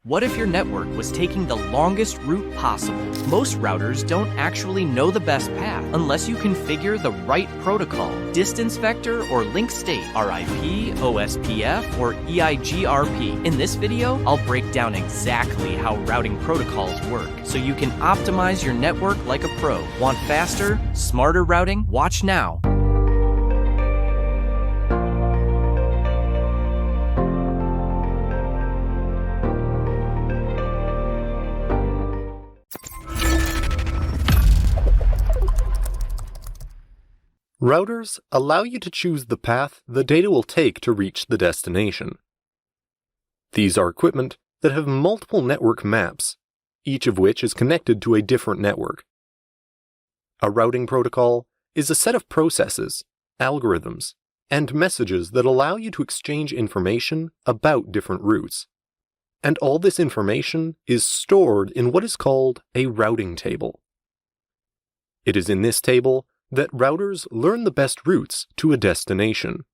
What if your network was taking the longest route possible? Most routers don't actually know the best path unless you configure the right protocol. Distance vector or link state, RIP, OSPF, or EIGRP. In this video, I'll break down exactly how routing protocols work so you can optimize your network like a pro. Want faster, smarter routing? Watch now. Routers allow you to choose the path the data will take to reach the destination. These are equipment that have multiple network maps, each of which is connected to a different network. A routing protocol is a set of processes, algorithms, and messages that allow you to exchange information about different routes. And all this information is stored in what is called a routing table. It is in this table that routers learn the best routes to a destination.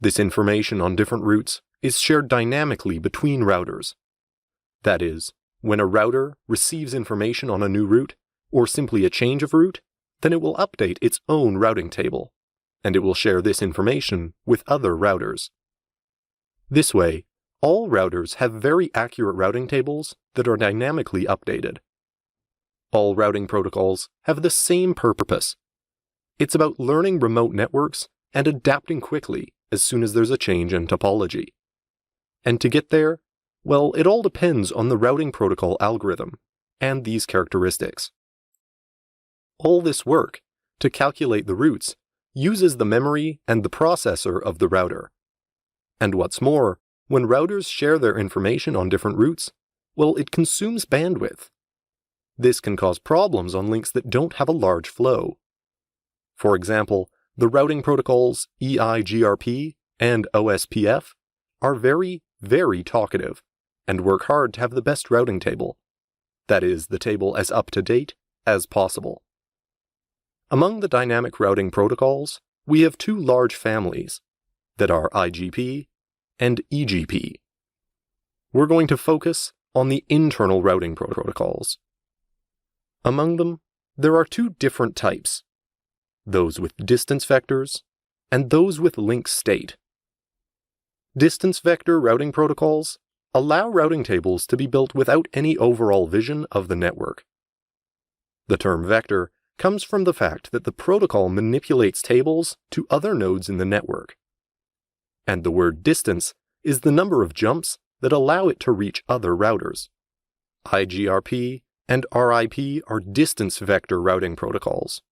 This information on different routes is shared dynamically between routers. That is, when a router receives information on a new route, or simply a change of route, then it will update its own routing table, and it will share this information with other routers. This way, all routers have very accurate routing tables that are dynamically updated. All routing protocols have the same purpose. It's about learning remote networks and adapting quickly as soon as there's a change in topology. And to get there, well, it all depends on the routing protocol algorithm and these characteristics. All this work to calculate the routes uses the memory and the processor of the router. And what's more, when routers share their information on different routes, well, it consumes bandwidth. This can cause problems on links that don't have a large flow. For example, the routing protocols EIGRP and OSPF are very, very talkative and work hard to have the best routing table. That is, the table as up-to-date as possible. Among the dynamic routing protocols, we have two large families that are IGP and EGP. We're going to focus on the internal routing protocols. Among them, there are two different types, those with distance vectors and those with link state. Distance vector routing protocols allow routing tables to be built without any overall vision of the network. The term vector comes from the fact that the protocol manipulates tables to other nodes in the network. And the word distance is the number of jumps that allow it to reach other routers. IGRP and RIP are distance vector routing protocols.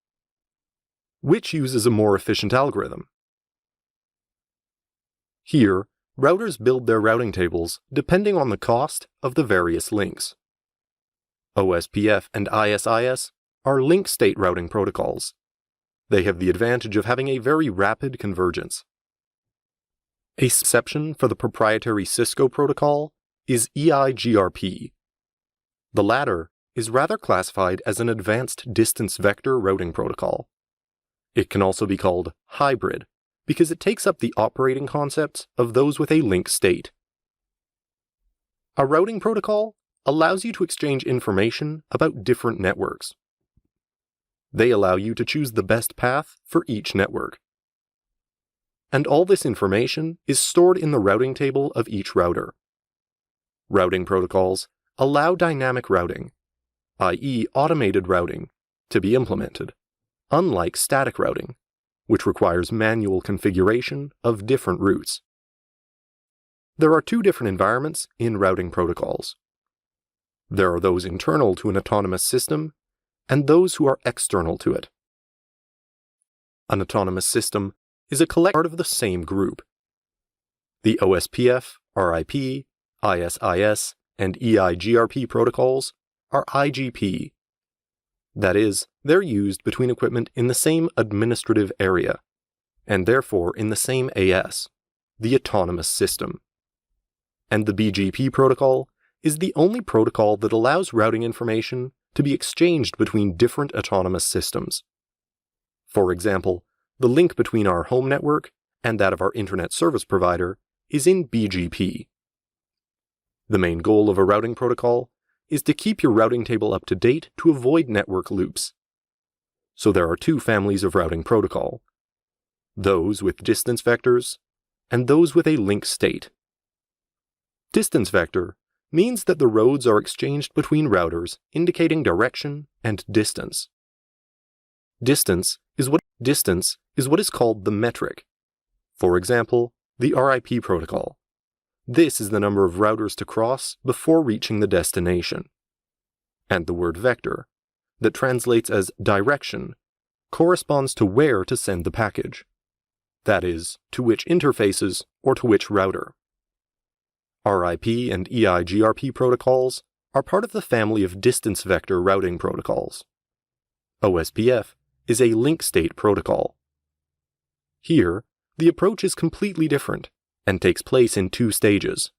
Which uses a more efficient algorithm? Here, routers build their routing tables depending on the cost of the various links. OSPF and ISIS are link state routing protocols. They have the advantage of having a very rapid convergence. A exception for the proprietary Cisco protocol is EIGRP. The latter is rather classified as an advanced distance vector routing protocol. It can also be called hybrid because it takes up the operating concepts of those with a link state. A routing protocol allows you to exchange information about different networks. They allow you to choose the best path for each network. And all this information is stored in the routing table of each router. Routing protocols allow dynamic routing, i.e. automated routing, to be implemented, unlike static routing, which requires manual configuration of different routes. There are two different environments in routing protocols. There are those internal to an autonomous system and those who are external to it. An autonomous system is a collective part of the same group. The OSPF, RIP, ISIS, and EIGRP protocols are IGP. That is, they're used between equipment in the same administrative area, and therefore in the same AS, the autonomous system. And the BGP protocol is the only protocol that allows routing information to be exchanged between different autonomous systems. For example, the link between our home network and that of our internet service provider is in BGP. The main goal of a routing protocol is to keep your routing table up to date to avoid network loops. So there are two families of routing protocol: those with distance vectors and those with a link state. Distance vector means that the roads are exchanged between routers indicating direction and distance. Distance is what is called the metric. For example, the RIP protocol. This is the number of routers to cross before reaching the destination. And the word vector, that translates as direction, corresponds to where to send the package. That is, to which interfaces or to which router. RIP and EIGRP protocols are part of the family of distance vector routing protocols. OSPF is a link state protocol. Here, the approach is completely different and takes place in two stages.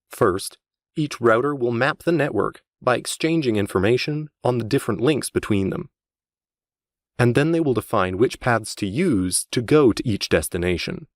First, each router will map the network by exchanging information on the different links between them. And then they will define which paths to use to go to each destination.